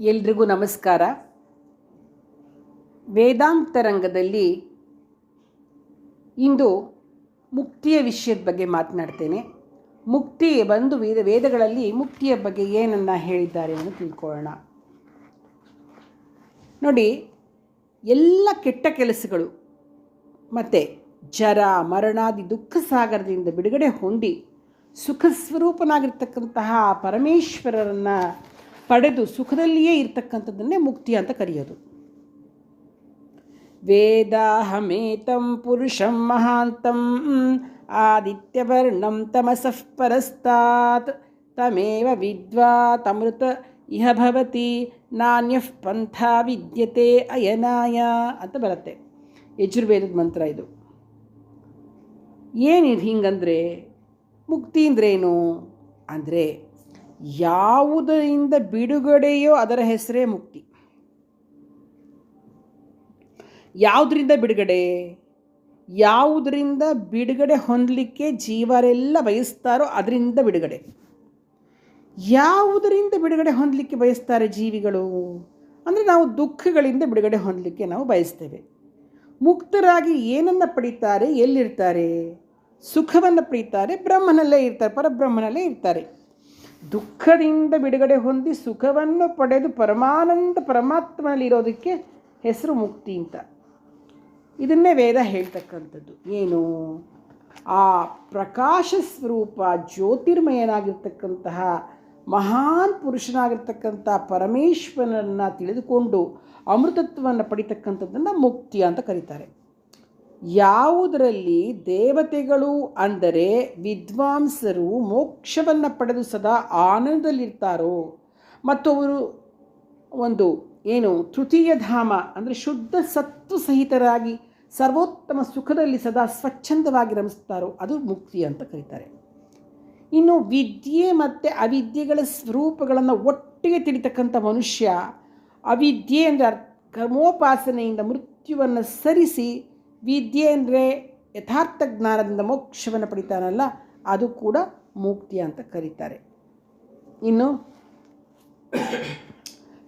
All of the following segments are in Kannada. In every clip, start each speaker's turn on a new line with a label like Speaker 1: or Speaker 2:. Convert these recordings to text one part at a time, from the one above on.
Speaker 1: ಎಲ್ರಿಗೂ ನಮಸ್ಕಾರ. ವೇದಾಂತ ರಂಗದಲ್ಲಿ ಇಂದು ಮುಕ್ತಿಯ ವಿಷಯದ ಬಗ್ಗೆ ಮಾತನಾಡ್ತೇನೆ. ಮುಕ್ತಿ ಬಂದು ವೇದಗಳಲ್ಲಿ ಮುಕ್ತಿಯ ಬಗ್ಗೆ ಏನನ್ನ ಹೇಳಿದ್ದಾರೆ ಎಂದು ತಿಳ್ಕೊಳ್ಳೋಣ. ನೋಡಿ, ಎಲ್ಲ ಕೆಟ್ಟ ಕೆಲಸಗಳು ಮತ್ತು ಜರ ಮರಣಾದಿ ದುಃಖ ಸಾಗರದಿಂದ ಬಿಡುಗಡೆ ಹೊಂದಿ ಸುಖ ಸ್ವರೂಪನಾಗಿರ್ತಕ್ಕಂತಹ ಪರಮೇಶ್ವರರನ್ನು ಪಡೆದು ಸುಖದಲ್ಲಿಯೇ ಇರ್ತಕ್ಕಂಥದ್ದನ್ನೇ ಮುಕ್ತಿ ಅಂತ ಕರೆಯೋದು. ವೇದಾಹಮೇತಂ ಪುರುಷಂ ಮಹಾಂತಂ ಆದಿತ್ಯವರ್ಣಂ ತಮಸಃ ಪರಸ್ತಾತ್ ತಮೇವ ವಿದ್ವಾ ತಮೃತ ಇಹ ಭವತಿ ನಾನ್ಯಃ ಪಂಥ ವಿದ್ಯತೆ ಅಯನಾಯ ಅಂತ ಬರುತ್ತೆ. ಯಜುರ್ವೇದದ ಮಂತ್ರ ಇದು. ಏನಿದು ಹಿಂಗಂದರೆ, ಮುಕ್ತಿ ಅಂದ್ರೇನು ಅಂದರೆ ಯಾವುದರಿಂದ ಬಿಡುಗಡೆಯೋ ಅದರ ಹೆಸರೇ ಮುಕ್ತಿ. ಯಾವುದರಿಂದ ಬಿಡುಗಡೆ? ಯಾವುದರಿಂದ ಬಿಡುಗಡೆ ಹೊಂದಲಿಕ್ಕೆ ಜೀವರೆಲ್ಲ ಬಯಸ್ತಾರೋ ಅದರಿಂದ ಬಿಡುಗಡೆ. ಯಾವುದರಿಂದ ಬಿಡುಗಡೆ ಹೊಂದಲಿಕ್ಕೆ ಬಯಸ್ತಾರೆ ಜೀವಿಗಳು ಅಂದರೆ ನಾವು ದುಃಖಗಳಿಂದ ಬಿಡುಗಡೆ ಹೊಂದಲಿಕ್ಕೆ ನಾವು ಬಯಸ್ತೇವೆ. ಮುಕ್ತರಾಗಿ ಏನನ್ನು ಪಡೀತಾರೆ? ಎಲ್ಲಿರ್ತಾರೆ? ಸುಖವನ್ನು ಪಡೀತಾರೆ, ಬ್ರಹ್ಮನಲ್ಲೇ ಇರ್ತಾರೆ, ಪರಬ್ರಹ್ಮನಲ್ಲೇ ಇರ್ತಾರೆ. ದುಃಖದಿಂದ ಬಿಡುಗಡೆ ಹೊಂದಿ ಸುಖವನ್ನು ಪಡೆದು ಪರಮಾನಂದ ಪರಮಾತ್ಮನಲ್ಲಿರೋದಕ್ಕೆ ಹೆಸರು ಮುಕ್ತಿ ಅಂತ. ಇದನ್ನೇ ವೇದ ಹೇಳ್ತಕ್ಕಂಥದ್ದು. ಏನು? ಆ ಪ್ರಕಾಶ ಸ್ವರೂಪ ಜ್ಯೋತಿರ್ಮಯನಾಗಿರ್ತಕ್ಕಂತಹ ಮಹಾನ್ ಪುರುಷನಾಗಿರ್ತಕ್ಕಂಥ ಪರಮೇಶ್ವರನನ್ನು ತಿಳಿದುಕೊಂಡು ಅಮೃತತ್ವವನ್ನು ಪಡಿತಕ್ಕಂಥದ್ದನ್ನು ಮುಕ್ತಿ ಅಂತ ಕರೀತಾರೆ. ಯಾವುದರಲ್ಲಿ ದೇವತೆಗಳು ಅಂದರೆ ವಿದ್ವಾಂಸರು ಮೋಕ್ಷವನ್ನು ಪಡೆದು ಸದಾ ಆನಂದದಲ್ಲಿರ್ತಾರೋ ಮತ್ತು ಅವರು ಒಂದು ತೃತೀಯ ಧಾಮ ಅಂದರೆ ಶುದ್ಧ ಸತ್ವ ಸಹಿತರಾಗಿ ಸರ್ವೋತ್ತಮ ಸುಖದಲ್ಲಿ ಸದಾ ಸ್ವಚ್ಛಂದವಾಗಿ ರಮಿಸ್ತಾರೋ ಅದು ಮುಕ್ತಿ ಅಂತ ಕರೀತಾರೆ. ಇನ್ನು ವಿದ್ಯೆ ಮತ್ತು ಅವಿದ್ಯೆಗಳ ಸ್ವರೂಪಗಳನ್ನು ಒಟ್ಟಿಗೆ ತಿಳಿತಕ್ಕಂಥ ಮನುಷ್ಯ ಅವಿದ್ಯೆ ಅಂದರೆ ಕರ್ಮೋಪಾಸನೆಯಿಂದ ಮೃತ್ಯುವನ್ನು ಸರಿಸಿ ವಿದ್ಯೆ ಅಂದರೆ ಯಥಾರ್ಥ ಜ್ಞಾನದಿಂದ ಮೋಕ್ಷವನ್ನು ಪಡಿತಾನಲ್ಲ, ಅದು ಕೂಡ ಮುಕ್ತಿ ಅಂತ ಕರೀತಾರೆ. ಇನ್ನು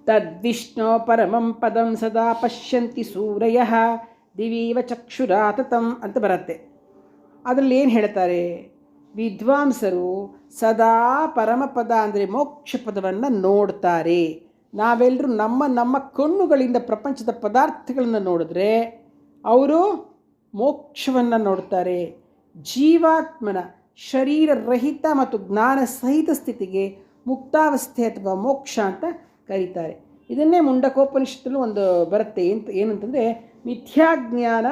Speaker 1: ತದ್ವಿಷ್ಣು ಪರಮಂ ಪದಂ ಸದಾ ಪಶ್ಯಂತಿ ಸೂರಯಃ ದಿವೀವ ಚಕ್ಷುರಾತತಂ ಅಂತ ಬರುತ್ತೆ. ಅದರಲ್ಲಿ ಏನು ಹೇಳ್ತಾರೆ? ವಿದ್ವಾಂಸರು ಸದಾ ಪರಮಪದ ಅಂದರೆ ಮೋಕ್ಷ ಪದವನ್ನು ನೋಡ್ತಾರೆ. ನಾವೆಲ್ಲರೂ ನಮ್ಮ ಕಣ್ಣುಗಳಿಂದ ಪ್ರಪಂಚದ ಪದಾರ್ಥಗಳನ್ನು ನೋಡಿದ್ರೆ ಅವರು ಮೋಕ್ಷವನ್ನು ನೋಡ್ತಾರೆ. ಜೀವಾತ್ಮನ ಶರೀರರಹಿತ ಮತ್ತು ಜ್ಞಾನ ಸಹಿತ ಸ್ಥಿತಿಗೆ ಮುಕ್ತಾವಸ್ಥೆ ಅಥವಾ ಮೋಕ್ಷ ಅಂತ ಕರೀತಾರೆ. ಇದನ್ನೇ ಮುಂಡಕೋಪನಿಷತ್ತಲ್ಲೂ ಒಂದು ಬರುತ್ತೆ. ಏನಂತಂದರೆ ಮಿಥ್ಯಾಜ್ಞಾನ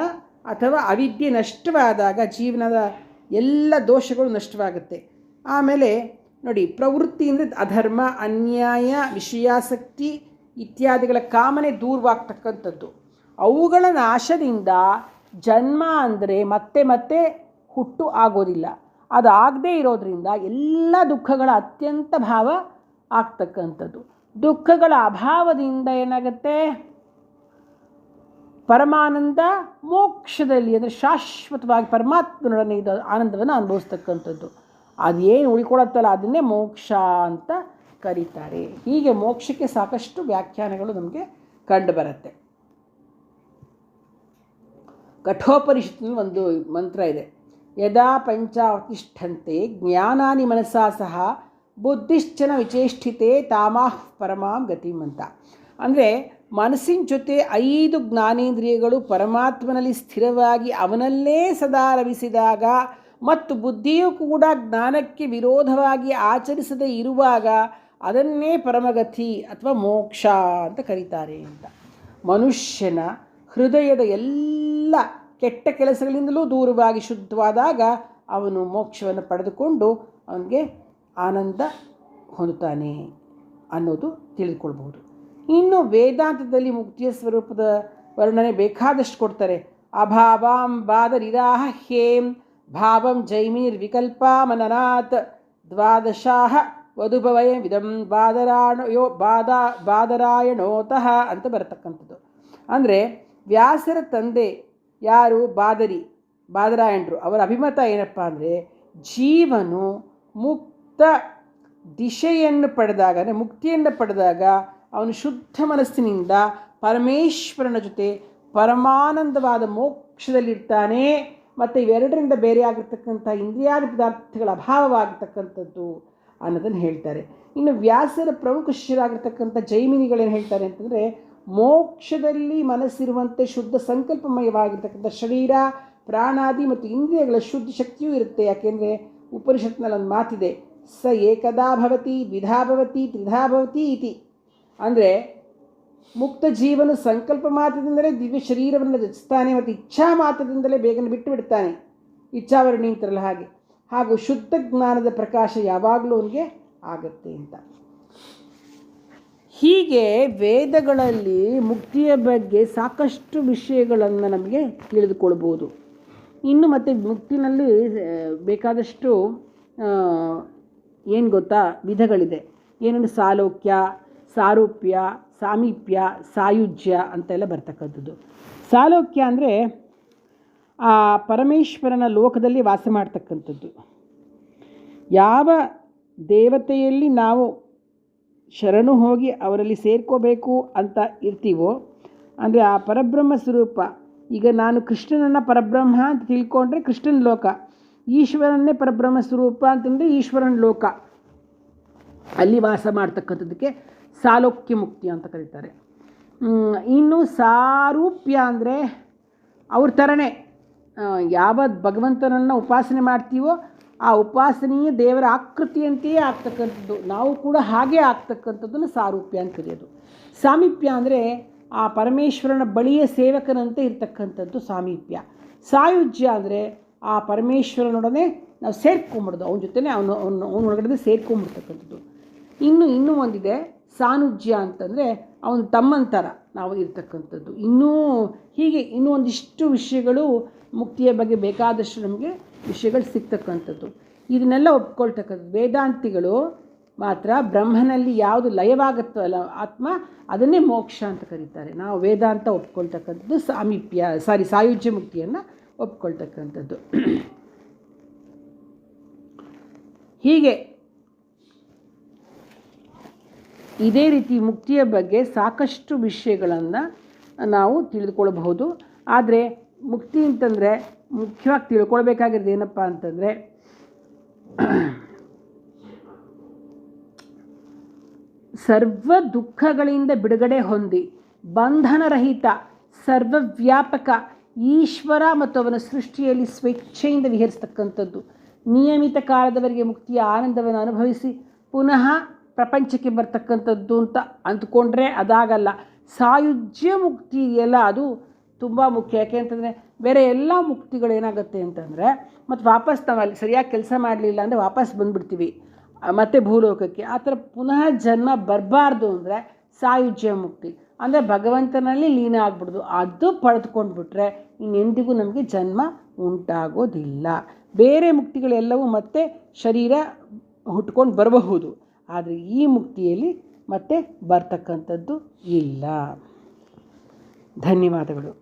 Speaker 1: ಅಥವಾ ಅವಿದ್ಯೆ ನಷ್ಟವಾದಾಗ ಜೀವನದ ಎಲ್ಲ ದೋಷಗಳು ನಷ್ಟವಾಗುತ್ತೆ. ಆಮೇಲೆ ನೋಡಿ, ಪ್ರವೃತ್ತಿಯಿಂದ ಅಧರ್ಮ, ಅನ್ಯಾಯ, ವಿಷಯಾಸಕ್ತಿ ಇತ್ಯಾದಿಗಳ ಕಾಮನೆ ದೂರವಾಗ್ತಕ್ಕಂಥದ್ದು. ಅವುಗಳ ನಾಶದಿಂದ ಜನ್ಮ ಅಂದರೆ ಮತ್ತೆ ಮತ್ತೆ ಹುಟ್ಟು ಆಗೋದಿಲ್ಲ. ಅದಾಗದೇ ಇರೋದರಿಂದ ಎಲ್ಲ ದುಃಖಗಳ ಅತ್ಯಂತ ಭಾವ ಆಗ್ತಕ್ಕಂಥದ್ದು. ದುಃಖಗಳ ಅಭಾವದಿಂದ ಏನಾಗುತ್ತೆ? ಪರಮಾನಂದ ಮೋಕ್ಷದಲ್ಲಿ ಅಂದರೆ ಶಾಶ್ವತವಾಗಿ ಪರಮಾತ್ಮನೊಡನೆ ಇದು ಆನಂದವನ್ನು ಅನುಭವಿಸ್ತಕ್ಕಂಥದ್ದು. ಅದೇನು ಉಳ್ಕೊಳತ್ತಲ್ಲ ಅದನ್ನೇ ಮೋಕ್ಷ ಅಂತ ಕರೀತಾರೆ. ಹೀಗೆ ಮೋಕ್ಷಕ್ಕೆ ಸಾಕಷ್ಟು ವ್ಯಾಖ್ಯಾನಗಳು ನಮಗೆ ಕಂಡುಬರುತ್ತೆ. ಕಠೋಪನಿಷತ್ತಿನಲ್ಲಿ ಒಂದು ಮಂತ್ರ ಇದೆ. ಯದಾ ಪಂಚಾವತಿಷ್ಠಂತೆ ಜ್ಞಾನಾನಿ ಮನಸಾ ಸಹ ಬುದ್ಧಿಶ್ಚನ ವಿಚೇಷ್ಟಿತೆ ತಾಮಾಹ ಪರಮಾಂ ಗತಿಂ ಅಂತ. ಅಂದರೆ ಮನಸ್ಸಿನ ಜೊತೆ 5 ಜ್ಞಾನೇಂದ್ರಿಯಗಳು ಪರಮಾತ್ಮನಲ್ಲಿ ಸ್ಥಿರವಾಗಿ ಅವನಲ್ಲೇ ಸದಾ ರಮಿಸಿದಾಗ ಮತ್ತು ಬುದ್ಧಿಯೂ ಕೂಡ ಜ್ಞಾನಕ್ಕೆ ವಿರೋಧವಾಗಿ ಆಚರಿಸದೇ ಇರುವಾಗ ಅದನ್ನೇ ಪರಮಗತಿ ಅಥವಾ ಮೋಕ್ಷ ಅಂತ ಕರೀತಾರೆ ಅಂತ. ಮನುಷ್ಯನ ಹೃದಯದ ಎಲ್ಲ ಕೆಟ್ಟ ಕೆಲಸಗಳಿಂದಲೂ ದೂರವಾಗಿ ಶುದ್ಧವಾದಾಗ ಅವನು ಮೋಕ್ಷವನ್ನು ಪಡೆದುಕೊಂಡು ಅವನಿಗೆ ಆನಂದ ಹೊಂದುತ್ತಾನೆ ಅನ್ನೋದು ತಿಳಿದುಕೊಳ್ಬಹುದು. ಇನ್ನು ವೇದಾಂತದಲ್ಲಿ ಮುಕ್ತಿಯ ಸ್ವರೂಪದ ವರ್ಣನೆ ಬೇಕಾದಷ್ಟು ಕೊಡ್ತಾರೆ. ಅಭಾವಾಂ ಬಾದರಿರಾಹ ಹೇಂ ಭಾವಂ ಜೈಮಿರ್ ವಿಕಲ್ಪಾಮನನಾತ್ ದ್ವಾದಶಾಹ ವಧುಭವಯ ವಿಧಂ ಬಾದರಾಯಣೋತಃ ಅಂತ ಬರತಕ್ಕಂಥದ್ದು. ಅಂದರೆ ವ್ಯಾಸರ ತಂದೆ ಯಾರು? ಬಾದರಾಯಣರು. ಅವರ ಅಭಿಮತ ಏನಪ್ಪ ಅಂದರೆ ಜೀವನು ಮುಕ್ತ ದಿಶೆಯನ್ನು ಪಡೆದಾಗ, ಮುಕ್ತಿಯನ್ನು ಪಡೆದಾಗ ಅವನು ಶುದ್ಧ ಮನಸ್ಸಿನಿಂದ ಪರಮೇಶ್ವರನ ಜೊತೆ ಪರಮಾನಂದವಾದ ಮೋಕ್ಷದಲ್ಲಿರ್ತಾನೆ. ಮತ್ತು ಇವೆರಡರಿಂದ ಬೇರೆ ಆಗಿರ್ತಕ್ಕಂಥ ಇಂದ್ರಿಯಾದಿ ಪದಾರ್ಥಗಳ ಅಭಾವವಾಗಿರ್ತಕ್ಕಂಥದ್ದು ಅನ್ನೋದನ್ನು ಹೇಳ್ತಾರೆ. ಇನ್ನು ವ್ಯಾಸರ ಪ್ರಮುಖ ಶಿಷ್ಯರಾಗಿರ್ತಕ್ಕಂಥ ಜೈಮಿನಿಗಳೇನು ಹೇಳ್ತಾರೆ ಅಂತಂದರೆ, ಮೋಕ್ಷದಲ್ಲಿ ಮನಸ್ಸಿರುವಂತೆ ಶುದ್ಧ ಸಂಕಲ್ಪಮಯವಾಗಿರ್ತಕ್ಕಂಥ ಶರೀರ, ಪ್ರಾಣಾದಿ ಮತ್ತು ಇಂದ್ರಿಯಗಳ ಶುದ್ಧ ಶಕ್ತಿಯೂ ಇರುತ್ತೆ. ಯಾಕೆಂದರೆ ಉಪನಿಷತ್ನಲ್ಲಿ ಒಂದು ಮಾತಿದೆ, ಸ ಏಕದಾ ಭವತಿ ದ್ವಿಧಾ ಭವತಿ ತ್ರಿಧಾ ಭವತಿ ಇತಿ. ಅಂದರೆ ಮುಕ್ತ ಜೀವನ ಸಂಕಲ್ಪ ಮಾತ್ರದಿಂದಲೇ ದಿವ್ಯ ಶರೀರವನ್ನು ರಚಿಸ್ತಾನೆ ಮತ್ತು ಇಚ್ಛಾ ಮಾತ್ರದಿಂದಲೇ ಬೇಗನೆ ಬಿಟ್ಟು ಬಿಡ್ತಾನೆ, ಇಚ್ಛಾವರಣಿ ಅಂತಾರಲ್ಲ ಹಾಗೆ. ಹಾಗೂ ಶುದ್ಧ ಜ್ಞಾನದ ಪ್ರಕಾಶ ಯಾವಾಗಲೂ ಅವನಿಗೆ ಆಗತ್ತೆ ಅಂತ. ಹೀಗೆ ವೇದಗಳಲ್ಲಿ ಮುಕ್ತಿಯ ಬಗ್ಗೆ ಸಾಕಷ್ಟು ವಿಷಯಗಳನ್ನು ನಮಗೆ ತಿಳಿದುಕೊಳ್ಬೋದು. ಇನ್ನು ಮತ್ತು ಮುಕ್ತಿನಲ್ಲಿ ಬೇಕಾದಷ್ಟು ಏನು ಗೊತ್ತಾ ವಿಧಗಳಿದೆ. ಏನಂದರೆ ಸಾಲೋಕ್ಯ, ಸಾರೂಪ್ಯ, ಸಾಮೀಪ್ಯ, ಸಾಯುಜ್ಯ ಅಂತೆಲ್ಲ ಬರ್ತಕ್ಕಂಥದ್ದು. ಸಾಲೋಕ್ಯ ಅಂದರೆ ಆ ಪರಮೇಶ್ವರನ ಲೋಕದಲ್ಲಿ ವಾಸ ಮಾಡ್ತಕ್ಕಂಥದ್ದು. ಯಾವ ದೇವತೆಯಲ್ಲಿ ನಾವು ಶರಣು ಹೋಗಿ ಅವರಲ್ಲಿ ಸೇರ್ಕೋಬೇಕು ಅಂತ ಇರ್ತೀವೋ, ಅಂದರೆ ಆ ಪರಬ್ರಹ್ಮ ಸ್ವರೂಪ. ಈಗ ನಾನು ಕೃಷ್ಣನನ್ನು ಪರಬ್ರಹ್ಮ ಅಂತ ತಿಳ್ಕೊಂಡ್ರೆ ಕೃಷ್ಣನ ಲೋಕ, ಈಶ್ವರನ್ನೇ ಪರಬ್ರಹ್ಮ ಸ್ವರೂಪ ಅಂತಂದರೆ ಈಶ್ವರನ ಲೋಕ, ಅಲ್ಲಿ ವಾಸ ಮಾಡ್ತಕ್ಕಂಥದ್ದಕ್ಕೆ ಸಾಲೋಕ್ಯ ಮುಕ್ತಿ ಅಂತ ಕರೀತಾರೆ. ಇನ್ನು ಸಾರೂಪ್ಯ ಅಂದರೆ ಅವ್ರ ಥರನೇ ಯಾವ ಭಗವಂತನನ್ನು ಉಪಾಸನೆ ಮಾಡ್ತೀವೋ ಆ ಉಪಾಸನೆಯ ದೇವರ ಆಕೃತಿಯಂತೆಯೇ ಆಗ್ತಕ್ಕಂಥದ್ದು, ನಾವು ಕೂಡ ಹಾಗೇ ಆಗ್ತಕ್ಕಂಥದ್ದನ್ನು ಸಾರೂಪ್ಯ ಅಂತ ಕರೆಯೋದು. ಸಾಮೀಪ್ಯ ಅಂದರೆ ಆ ಪರಮೇಶ್ವರನ ಬಳಿಯ ಸೇವಕನಂತೆ ಇರ್ತಕ್ಕಂಥದ್ದು ಸಾಮೀಪ್ಯ. ಸಾಯುಜ್ಯ ಅಂದರೆ ಆ ಪರಮೇಶ್ವರನೊಡನೆ ನಾವು ಸೇರ್ಕೊಂಬಿಡೋದು, ಅವನ ಜೊತೆನೇ ಅವನೊಳಗಡೆ ಸೇರ್ಕೊಂಬಿಡ್ತಕ್ಕಂಥದ್ದು. ಇನ್ನೂ ಒಂದಿದೆ ಸಾನುಜ್ಯ ಅಂತಂದರೆ ಅವನ ತಮ್ಮಂತರ ನಾವು ಇರ್ತಕ್ಕಂಥದ್ದು. ಹೀಗೆ ಇನ್ನೂ ಒಂದಿಷ್ಟು ವಿಷಯಗಳು ಮುಕ್ತಿಯ ಬಗ್ಗೆ ಬೇಕಾದಷ್ಟು ನಮಗೆ ವಿಷಯಗಳು ಸಿಗ್ತಕ್ಕಂಥದ್ದು. ಇದನ್ನೆಲ್ಲ ಒಪ್ಕೊಳ್ತಕ್ಕಂಥದ್ದು. ವೇದಾಂತಿಗಳು ಮಾತ್ರ ಬ್ರಹ್ಮನಲ್ಲಿ ಯಾವುದು ಲಯವಾಗುತ್ತೋ ಅಲ್ಲ ಆತ್ಮ, ಅದನ್ನೇ ಮೋಕ್ಷ ಅಂತ ಕರೀತಾರೆ. ನಾವು ವೇದಾಂತ ಒಪ್ಕೊಳ್ತಕ್ಕಂಥದ್ದು ಸಾಯುಜ್ಯ ಮುಕ್ತಿಯನ್ನು ಒಪ್ಕೊಳ್ತಕ್ಕಂಥದ್ದು. ಹೀಗೆ ಇದೇ ರೀತಿ ಮುಕ್ತಿಯ ಬಗ್ಗೆ ಸಾಕಷ್ಟು ವಿಷಯಗಳನ್ನು ನಾವು ತಿಳಿದುಕೊಳ್ಳಬಹುದು. ಆದರೆ ಮುಕ್ತಿ ಅಂತಂದರೆ ಮುಖ್ಯವಾಗಿ ತಿಳ್ಕೊಳ್ಬೇಕಾಗಿರೋದು ಏನಪ್ಪ ಅಂತಂದರೆ, ಸರ್ವ ದುಃಖಗಳಿಂದ ಬಿಡುಗಡೆ ಹೊಂದಿ ಬಂಧನರಹಿತ ಸರ್ವವ್ಯಾಪಕ ಈಶ್ವರ ಮತ್ತು ಅವನ ಸೃಷ್ಟಿಯಲ್ಲಿ ಸ್ವೇಚ್ಛೆಯಿಂದ ವಿಹರಿಸ್ತಕ್ಕಂಥದ್ದು. ನಿಯಮಿತ ಕಾಲದವರೆಗೆ ಮುಕ್ತಿಯ ಆನಂದವನ್ನು ಅನುಭವಿಸಿ ಪುನಃ ಪ್ರಪಂಚಕ್ಕೆ ಬರ್ತಕ್ಕಂಥದ್ದು ಅಂತ ಅಂದ್ಕೊಂಡ್ರೆ ಅದಾಗಲ್ಲ. ಸಾಯುಜ್ಯ ಮುಕ್ತಿ ಇದೆಯಲ್ಲ ಅದು ತುಂಬ ಮುಖ್ಯ. ಯಾಕೆ ಅಂತಂದರೆ ಬೇರೆ ಎಲ್ಲ ಮುಕ್ತಿಗಳೇನಾಗುತ್ತೆ ಅಂತಂದರೆ ಮತ್ತು ವಾಪಸ್ ನಾವು ಅಲ್ಲಿ ಸರಿಯಾಗಿ ಕೆಲಸ ಮಾಡಲಿಲ್ಲ ಅಂದರೆ ವಾಪಸ್ ಬಂದುಬಿಡ್ತೀವಿ ಮತ್ತು ಭೂಲೋಕಕ್ಕೆ. ಆ ಥರ ಪುನಃ ಜನ್ಮ ಬರಬಾರ್ದು ಅಂದರೆ ಸಾಯುಜ್ಯ ಮುಕ್ತಿ ಅಂದರೆ ಭಗವಂತನಲ್ಲಿ ಲೀನ ಆಗ್ಬಿಡೋದು. ಅದು ಪಡೆದುಕೊಂಡ್ಬಿಟ್ರೆ ಇನ್ನೆಂದಿಗೂ ನಮಗೆ ಜನ್ಮ ಉಂಟಾಗೋದಿಲ್ಲ. ಬೇರೆ ಮುಕ್ತಿಗಳೆಲ್ಲವೂ ಮತ್ತೆ ಶರೀರ ಹುಟ್ಕೊಂಡು ಬರಬಹುದು, ಆದರೆ ಈ ಮುಕ್ತಿಯಲ್ಲಿ ಮತ್ತೆ ಬರ್ತಕ್ಕಂಥದ್ದು ಇಲ್ಲ. ಧನ್ಯವಾದಗಳು.